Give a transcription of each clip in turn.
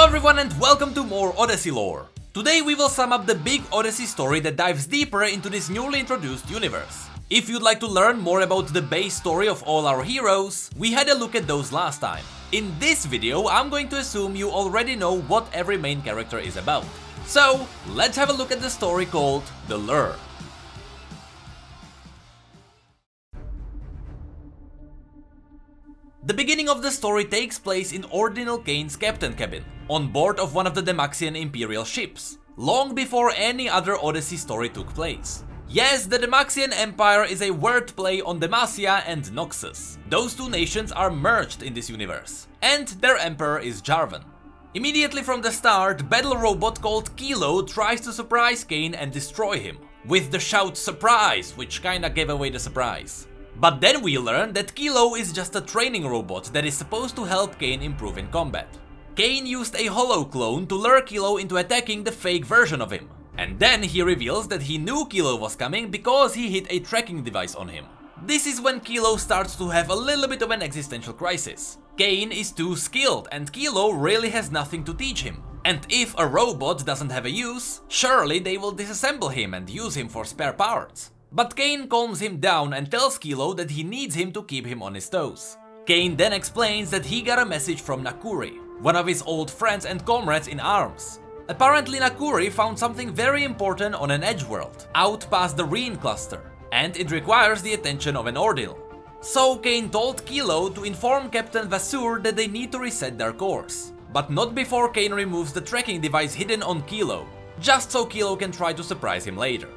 Hello everyone and welcome to more Odyssey lore. Today we will sum up the big Odyssey story that dives deeper into this newly introduced universe. If you'd like to learn more about the base story of all our heroes, we had a look at those last time. In this video, I'm going to assume you already know what every main character is about. So, let's have a look at the story called The Lure. The beginning of the story takes place in Ordinal Kayn's captain cabin, on board of one of the Demaxian Imperial ships, long before any other Odyssey story took place. Yes, the Demaxian Empire is a wordplay on Demacia and Noxus. Those two nations are merged in this universe, and their emperor is Jarvan. Immediately from the start, battle robot called Kilo tries to surprise Kayn and destroy him, with the shout "surprise", which kinda gave away the surprise. But then we learn that Kilo is just a training robot that is supposed to help Kayn improve in combat. Kayn used a hollow clone to lure Kilo into attacking the fake version of him. And then he reveals that he knew Kilo was coming because he hit a tracking device on him. This is when Kilo starts to have a little bit of an existential crisis. Kayn is too skilled and Kilo really has nothing to teach him. And if a robot doesn't have a use, surely they will disassemble him and use him for spare parts. But Kayn calms him down and tells Kilo that he needs him to keep him on his toes. Kayn then explains that he got a message from Nakuri, one of his old friends and comrades in arms. Apparently Nakuri found something very important on an edge world, out past the Reen cluster, and it requires the attention of an Ordinal. So Kayn told Kilo to inform Captain Vasur that they need to reset their course, but not before Kayn removes the tracking device hidden on Kilo, just so Kilo can try to surprise him later.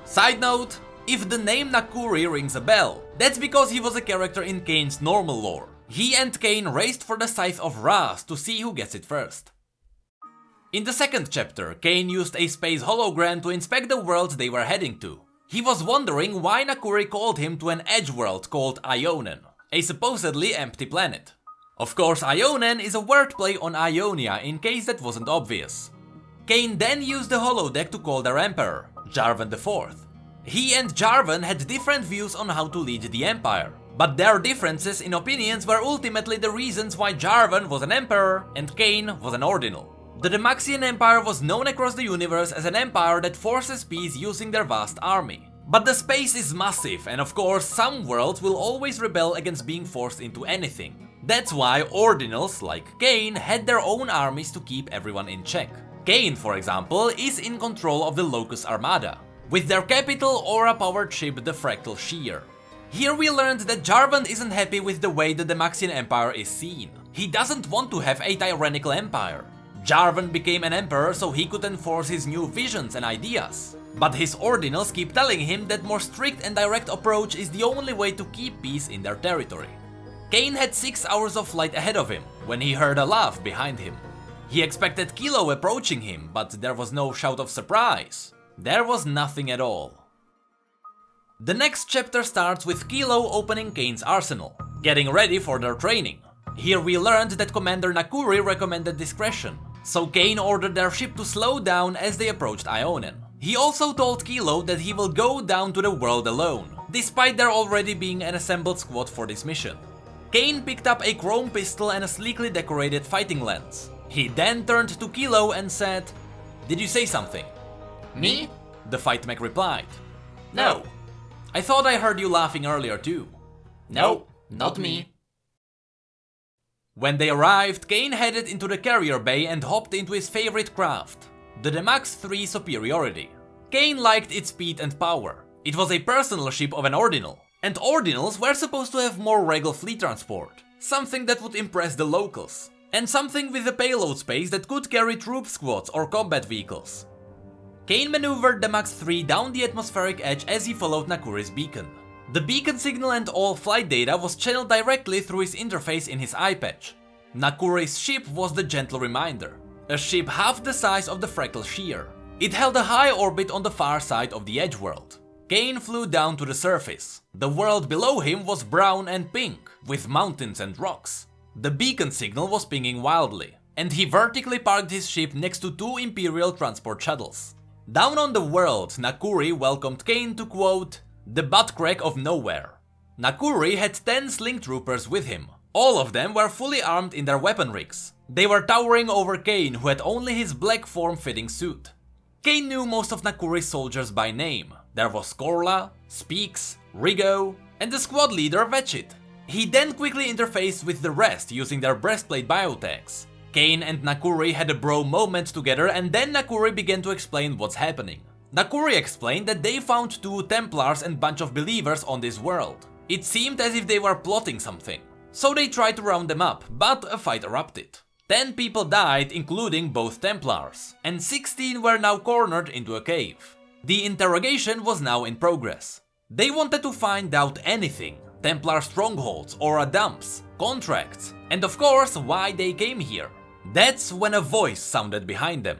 Side note, if the name Nakuri rings a bell, that's because he was a character in Kayn's normal lore. He and Kayn raced for the Scythe of Raz to see who gets it first. In the second chapter, Kayn used a space hologram to inspect the world they were heading to. He was wondering why Nakuri called him to an edge world called Ionen, a supposedly empty planet. Of course, Ionen is a wordplay on Ionia in case that wasn't obvious. Kayn then used the holodeck to call their emperor, Jarvan IV. He and Jarvan had different views on how to lead the empire, but their differences in opinions were ultimately the reasons why Jarvan was an emperor and Kayn was an ordinal. The Demaxian Empire was known across the universe as an empire that forces peace using their vast army. But the space is massive and of course some worlds will always rebel against being forced into anything. That's why ordinals like Kayn had their own armies to keep everyone in check. Kayn, for example, is in control of the Locust Armada, with their capital aura-powered ship the Fractal Shear. Here we learned that Jarvan isn't happy with the way the Demaxian Empire is seen. He doesn't want to have a tyrannical empire. Jarvan became an emperor so he could enforce his new visions and ideas. But his ordinals keep telling him that more strict and direct approach is the only way to keep peace in their territory. Kayn had 6 hours of flight ahead of him when he heard a laugh behind him. He expected Kilo approaching him, but there was no shout of surprise. There was nothing at all. The next chapter starts with Kilo opening Kayn's arsenal, getting ready for their training. Here we learned that Commander Nakuri recommended discretion, so Kayn ordered their ship to slow down as they approached Ionen. He also told Kilo that he will go down to the world alone, despite there already being an assembled squad for this mission. Kayn picked up a chrome pistol and a sleekly decorated fighting lance. He then turned to Kilo and said, "Did you say something?" Me? The fight mech replied. "No. I thought I heard you laughing earlier too." No, not me. When they arrived, Kayn headed into the carrier bay and hopped into his favorite craft, the Demax 3 Superiority. Kayn liked its speed and power. It was a personal ship of an ordinal, and ordinals were supposed to have more regal fleet transport, something that would impress the locals, and something with a payload space that could carry troop squads or combat vehicles. Kayn maneuvered the Max 3 down the atmospheric edge as he followed Nakuri's beacon. The beacon signal and all flight data was channeled directly through his interface in his eye patch. Nakuri's ship was the gentle reminder, a ship half the size of the Fractal Shear. It held a high orbit on the far side of the edge world. Kayn flew down to the surface. The world below him was brown and pink, with mountains and rocks. The beacon signal was pinging wildly, and he vertically parked his ship next to 2 Imperial transport shuttles. Down on the world, Nakuri welcomed Kayn to quote, "the butt crack of nowhere." Nakuri had 10 sling troopers with him. All of them were fully armed in their weapon rigs. They were towering over Kayn, who had only his black form-fitting suit. Kayn knew most of Nakuri's soldiers by name. There was Korla, Speaks, Rigo, and the squad leader Vechit. He then quickly interfaced with the rest using their breastplate biotags. Kayn and Nakuri had a bro moment together, and then Nakuri began to explain what's happening. Nakuri explained that they found 2 Templars and bunch of believers on this world. It seemed as if they were plotting something. So they tried to round them up, but a fight erupted. 10 people died, including both Templars, and 16 were now cornered into a cave. The interrogation was now in progress. They wanted to find out anything: Templar strongholds, aura dumps, contracts, and of course why they came here. That's when a voice sounded behind them.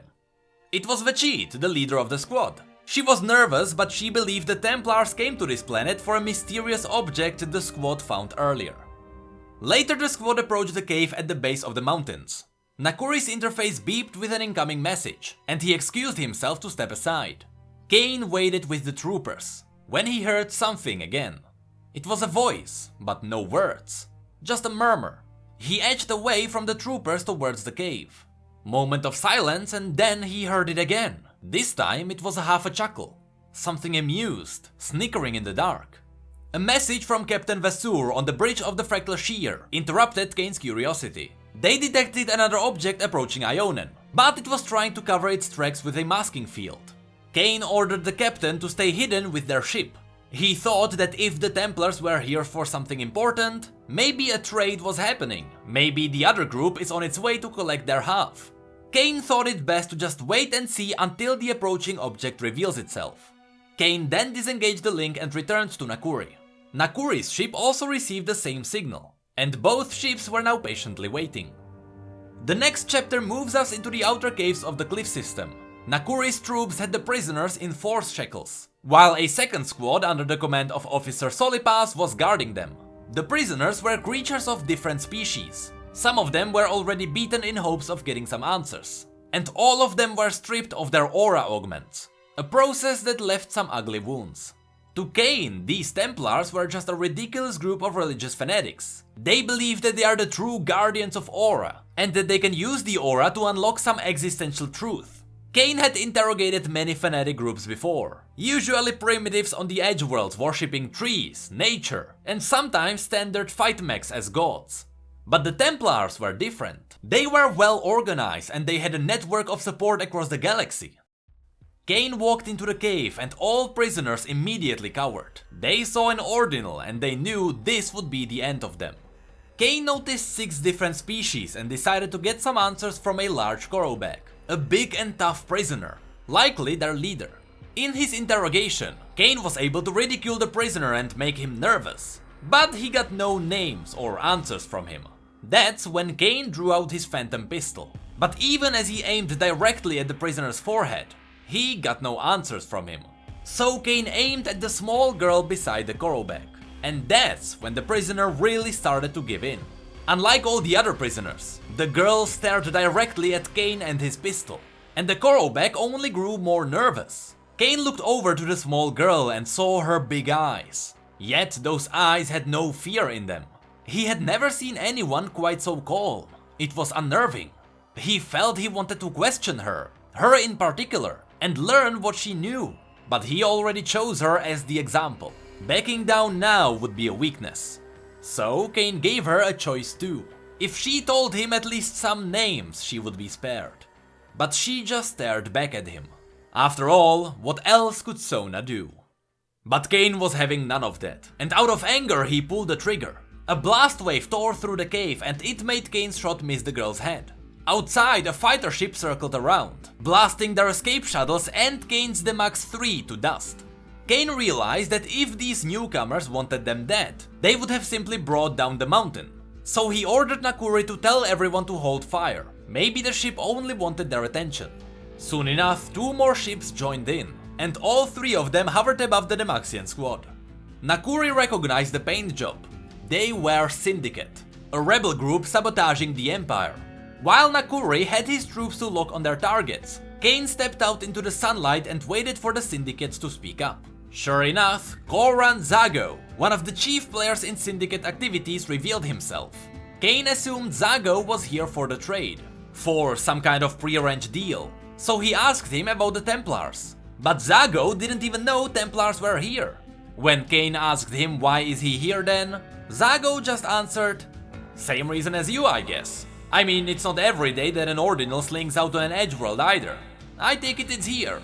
It was Vechit, the leader of the squad. She was nervous, but she believed the Templars came to this planet for a mysterious object the squad found earlier. Later the squad approached the cave at the base of the mountains. Nakuri's interface beeped with an incoming message, and he excused himself to step aside. Kayn waited with the troopers, when he heard something again. It was a voice, but no words, just a murmur. He edged away from the troopers towards the cave. Moment of silence, and then he heard it again. This time it was half a chuckle, something amused, snickering in the dark. A message from Captain Vasur on the bridge of the Fractal Shear interrupted Kayn's curiosity. They detected another object approaching Ionen, but it was trying to cover its tracks with a masking field. Kayn ordered the captain to stay hidden with their ship. He thought that if the Templars were here for something important, maybe a trade was happening, maybe the other group is on its way to collect their half. Kayn thought it best to just wait and see until the approaching object reveals itself. Kayn then disengaged the link and returned to Nakuri. Nakuri's ship also received the same signal, and both ships were now patiently waiting. The next chapter moves us into the outer caves of the cliff system. Nakuri's troops had the prisoners in force shackles, while a second squad under the command of Officer Solipas was guarding them. The prisoners were creatures of different species. Some of them were already beaten in hopes of getting some answers, and all of them were stripped of their aura augments, a process that left some ugly wounds. To Kayn, these Templars were just a ridiculous group of religious fanatics. They believe that they are the true guardians of aura, and that they can use the aura to unlock some existential truth. Kayn had interrogated many fanatic groups before, usually primitives on the Edgeworlds worshipping trees, nature, and sometimes standard fight mechs as gods. But the Templars were different. They were well organized and they had a network of support across the galaxy. Kayn walked into the cave and all prisoners immediately cowered. They saw an ordinal and they knew this would be the end of them. Kayn noticed 6 different species and decided to get some answers from a large Korobak, a big and tough prisoner, likely their leader. In his interrogation, Kayn was able to ridicule the prisoner and make him nervous, but he got no names or answers from him. That's when Kayn drew out his phantom pistol, but even as he aimed directly at the prisoner's forehead, he got no answers from him. So Kayn aimed at the small girl beside the Korobak, and that's when the prisoner really started to give in. Unlike all the other prisoners, the girl stared directly at Kayn and his pistol, and the Korobak only grew more nervous. Kayn looked over to the small girl and saw her big eyes, yet those eyes had no fear in them. He had never seen anyone quite so calm. It was unnerving. He felt he wanted to question her in particular, and learn what she knew. But he already chose her as the example. Backing down now would be a weakness. So Kayn gave her a choice too. If she told him at least some names, she would be spared. But she just stared back at him. After all, what else could Sona do? But Kayn was having none of that, and out of anger he pulled the trigger. A blast wave tore through the cave and it made Kayn's shot miss the girl's head. Outside, a fighter ship circled around, blasting their escape shuttles and Kayn's Demax 3 to dust. Kayn realized that if these newcomers wanted them dead, they would have simply brought down the mountain. So he ordered Nakuri to tell everyone to hold fire. Maybe the ship only wanted their attention. Soon enough, 2 more ships joined in, and all 3 of them hovered above the Demaxian squad. Nakuri recognized the paint job. They were Syndicate, a rebel group sabotaging the Empire. While Nakuri had his troops to lock on their targets, Kayn stepped out into the sunlight and waited for the Syndicates to speak up. Sure enough, Koran Zago, one of the chief players in Syndicate activities, revealed himself. Kayn assumed Zago was here for the trade, for some kind of prearranged deal, so he asked him about the Templars. But Zago didn't even know Templars were here. When Kayn asked him why is he here then, Zago just answered, "Same reason as you, I guess. I mean, it's not every day that an Ordinal slings out on an edge world either. I take it it's here."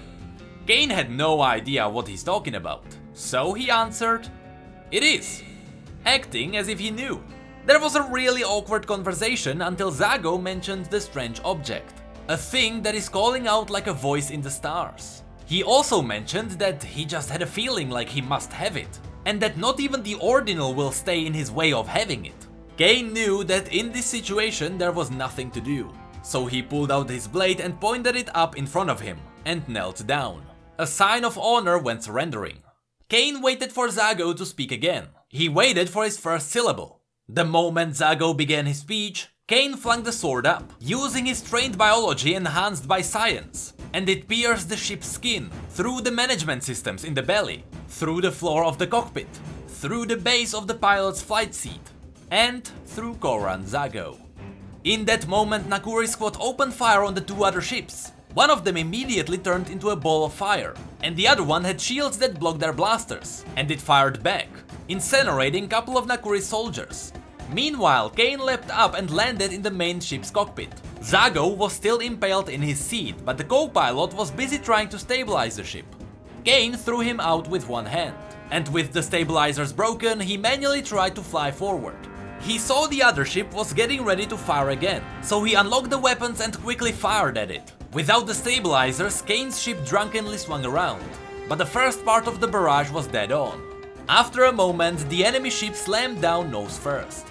Kayn had no idea what he's talking about, so he answered, "It is," acting as if he knew. There was a really awkward conversation until Zago mentioned the strange object, a thing that is calling out like a voice in the stars. He also mentioned that he just had a feeling like he must have it, and that not even the Ordinal will stay in his way of having it. Kayn knew that in this situation there was nothing to do, so he pulled out his blade and pointed it up in front of him, and knelt down, a sign of honor when surrendering. Kayn waited for Zago to speak again. He waited for his first syllable. The moment Zago began his speech, Kayn flung the sword up, using his trained biology enhanced by science, and it pierced the ship's skin, through the management systems in the belly, through the floor of the cockpit, through the base of the pilot's flight seat, and through Korra and Zago. In that moment, Nakuri's squad opened fire on the two other ships. One of them immediately turned into a ball of fire, and the other one had shields that blocked their blasters, and it fired back, incinerating a couple of Nakuri's soldiers. Meanwhile, Kayn leapt up and landed in the main ship's cockpit. Zago was still impaled in his seat, but the co-pilot was busy trying to stabilize the ship. Kayn threw him out with one hand, and with the stabilizers broken, he manually tried to fly forward. He saw the other ship was getting ready to fire again, so he unlocked the weapons and quickly fired at it. Without the stabilizers, Kayn's ship drunkenly swung around, but the first part of the barrage was dead on. After a moment, the enemy ship slammed down nose first.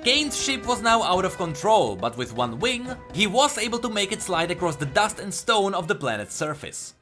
Kayn's ship was now out of control, but with one wing, he was able to make it slide across the dust and stone of the planet's surface.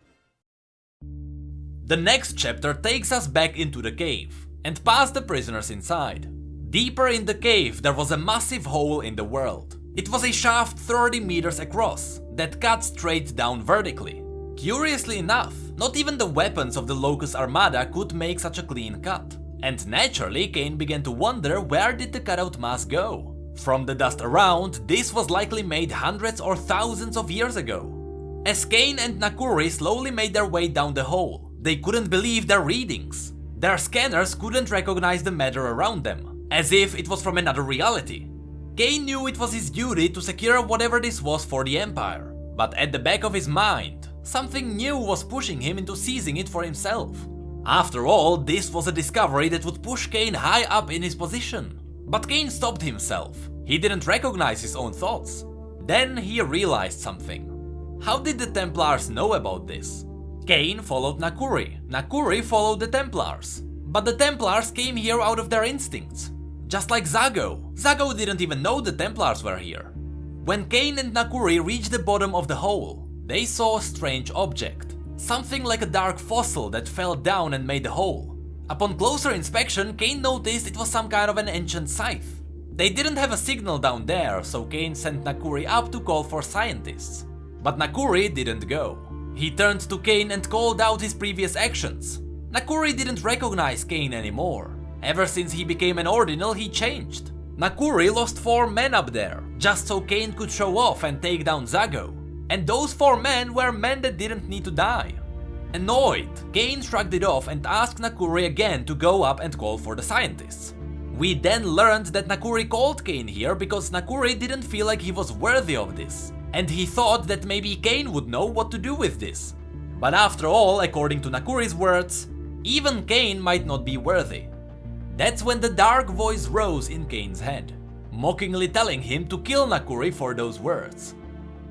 The next chapter takes us back into the cave, and past the prisoners inside. Deeper in the cave, there was a massive hole in the world. It was a shaft 30 meters across, that cut straight down vertically. Curiously enough, not even the weapons of the Locust Armada could make such a clean cut. And naturally, Kayn began to wonder where did the cutout mass go. From the dust around, this was likely made hundreds or thousands of years ago. As Kayn and Nakuri slowly made their way down the hole, they couldn't believe their readings. Their scanners couldn't recognize the matter around them, as if it was from another reality. Kayn knew it was his duty to secure whatever this was for the Empire, but at the back of his mind, something new was pushing him into seizing it for himself. After all, this was a discovery that would push Kayn high up in his position. But Kayn stopped himself. He didn't recognize his own thoughts. Then he realized something. How did the Templars know about this? Kayn followed Nakuri. Nakuri followed the Templars. But the Templars came here out of their instincts. Just like Zago. Zago didn't even know the Templars were here. When Kayn and Nakuri reached the bottom of the hole, they saw a strange object. Something like a dark fossil that fell down and made a hole. Upon closer inspection, Kayn noticed it was some kind of an ancient scythe. They didn't have a signal down there, so Kayn sent Nakuri up to call for scientists. But Nakuri didn't go. He turned to Kayn and called out his previous actions. Nakuri didn't recognize Kayn anymore. Ever since he became an Ordinal, he changed. Nakuri lost 4 men up there, just so Kayn could show off and take down Zago. And those 4 men were men that didn't need to die. Annoyed, Kayn shrugged it off and asked Nakuri again to go up and call for the scientists. We then learned that Nakuri called Kayn here because Nakuri didn't feel like he was worthy of this, and he thought that maybe Kayn would know what to do with this. But after all, according to Nakuri's words, even Kayn might not be worthy. That's when the dark voice rose in Kayn's head, mockingly telling him to kill Nakuri for those words.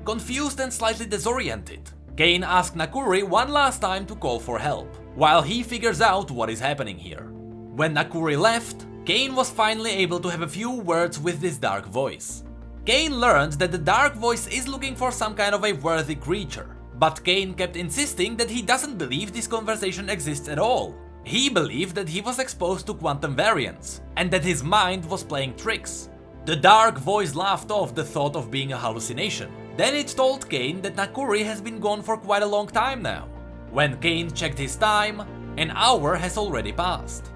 Confused and slightly disoriented, Kayn asked Nakuri one last time to call for help, while he figures out what is happening here. When Nakuri left, Kayn was finally able to have a few words with this dark voice. Kayn learned that the dark voice is looking for some kind of a worthy creature, but Kayn kept insisting that he doesn't believe this conversation exists at all. He believed that he was exposed to quantum variance, and that his mind was playing tricks. The dark voice laughed off the thought of being a hallucination. Then it told Kayn that Nakuri has been gone for quite a long time now. When Kayn checked his time, an hour has already passed.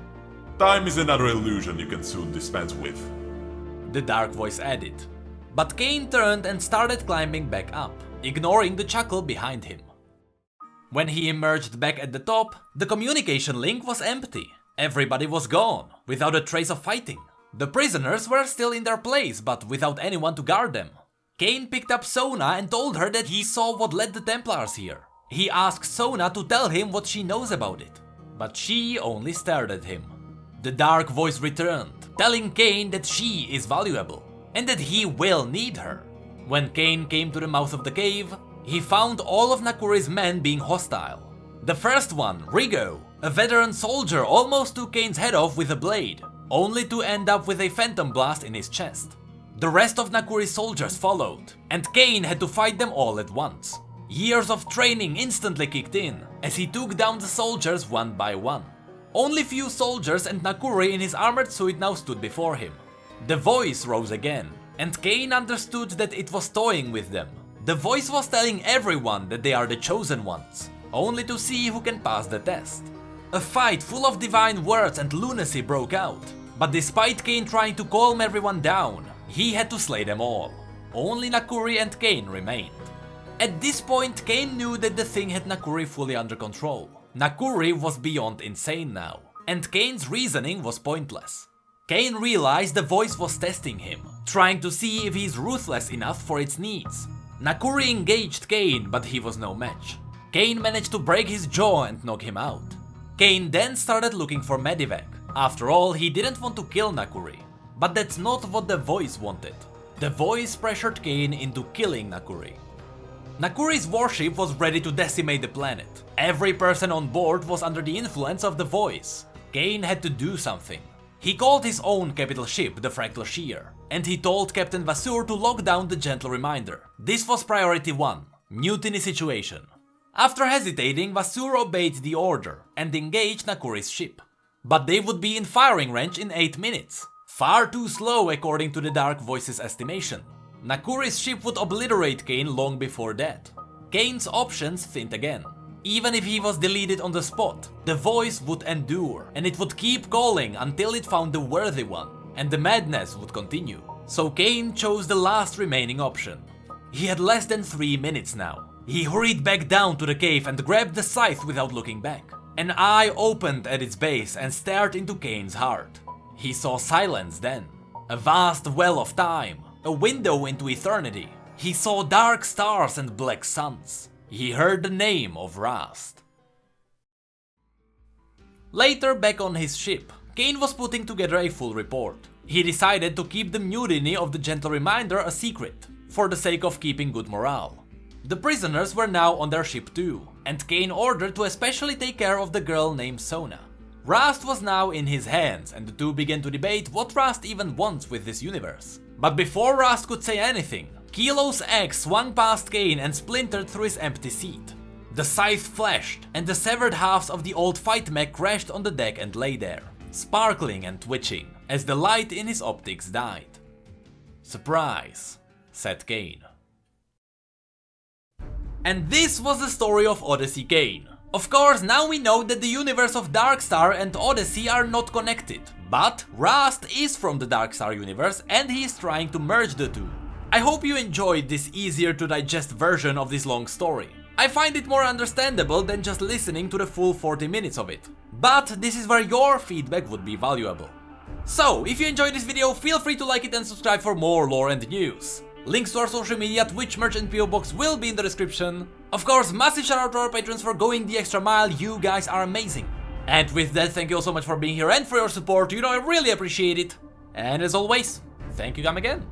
Time is another illusion you can soon dispense with. the dark voice added. But Kayn turned and started climbing back up, ignoring the chuckle behind him. When he emerged back at the top, the communication link was empty. Everybody was gone, without a trace of fighting. The prisoners were still in their place, but without anyone to guard them. Kayn picked up Sona and told her that he saw what led the Templars here. He asked Sona to tell him what she knows about it, but she only stared at him. The dark voice returned, telling Kayn that she is valuable, and that he will need her. When Kayn came to the mouth of the cave, he found all of Nakuri's men being hostile. The first one, Rigo, a veteran soldier, almost took Kayn's head off with a blade, only to end up with a phantom blast in his chest. The rest of Nakuri's soldiers followed, and Kayn had to fight them all at once. Years of training instantly kicked in, as he took down the soldiers one by one. Only few soldiers and Nakuri in his armored suit now stood before him. The voice rose again, and Kayn understood that it was toying with them. The voice was telling everyone that they are the chosen ones, only to see who can pass the test. A fight full of divine words and lunacy broke out, but despite Kayn trying to calm everyone down, he had to slay them all. Only Nakuri and Kayn remained. At this point, Kayn knew that the thing had Nakuri fully under control. Nakuri was beyond insane now, and Kayn's reasoning was pointless. Kayn realized the voice was testing him, trying to see if he's ruthless enough for its needs. Nakuri engaged Kayn, but he was no match. Kayn managed to break his jaw and knock him out. Kayn then started looking for Medivac. After all, he didn't want to kill Nakuri. But that's not what the voice wanted. The voice pressured Kayn into killing Nakuri. Nakuri's warship was ready to decimate the planet. Every person on board was under the influence of the voice. Kayn had to do something. He called his own capital ship, the Fractal Shear, and he told Captain Vasseur to lock down the Gentle Reminder. This was priority 1, mutiny situation. After hesitating, Vasseur obeyed the order and engaged Nakuri's ship. But they would be in firing range in 8 minutes. Far too slow according to the Dark Voice's estimation. Nakuri's ship would obliterate Kayn long before that. Kayn's options thinned again. Even if he was deleted on the spot, the voice would endure, and it would keep calling until it found the worthy one, and the madness would continue. So Kayn chose the last remaining option. He had less than 3 minutes now. He hurried back down to the cave and grabbed the scythe without looking back. An eye opened at its base and stared into Kayn's heart. He saw silence then, a vast well of time, a window into eternity. He saw dark stars and black suns. He heard the name of Rast. Later, back on his ship, Kayn was putting together a full report. He decided to keep the mutiny of the Gentle Reminder a secret, for the sake of keeping good morale. The prisoners were now on their ship too, and Kayn ordered to especially take care of the girl named Sona. Rast was now in his hands, and the two began to debate what Rast even wants with this universe. But before Rast could say anything, Kilo's axe swung past Kayn and splintered through his empty seat. The scythe flashed, and the severed halves of the old fight mech crashed on the deck and lay there, sparkling and twitching, as the light in his optics died. "Surprise," said Kayn. And this was the story of Odyssey Kayn. Of course, now we know that the universe of Darkstar and Odyssey are not connected, but Rast is from the Darkstar universe and he is trying to merge the two. I hope you enjoyed this easier to digest version of this long story. I find it more understandable than just listening to the full 40 minutes of it, but this is where your feedback would be valuable. So, if you enjoyed this video, feel free to like it and subscribe for more lore and news. Links to our social media, Twitch, merch and P.O.Box will be in the description. Of course, massive shout out to our patrons for going the extra mile, you guys are amazing. And with that, thank you all so much for being here and for your support, you know I really appreciate it. And as always, thank you again.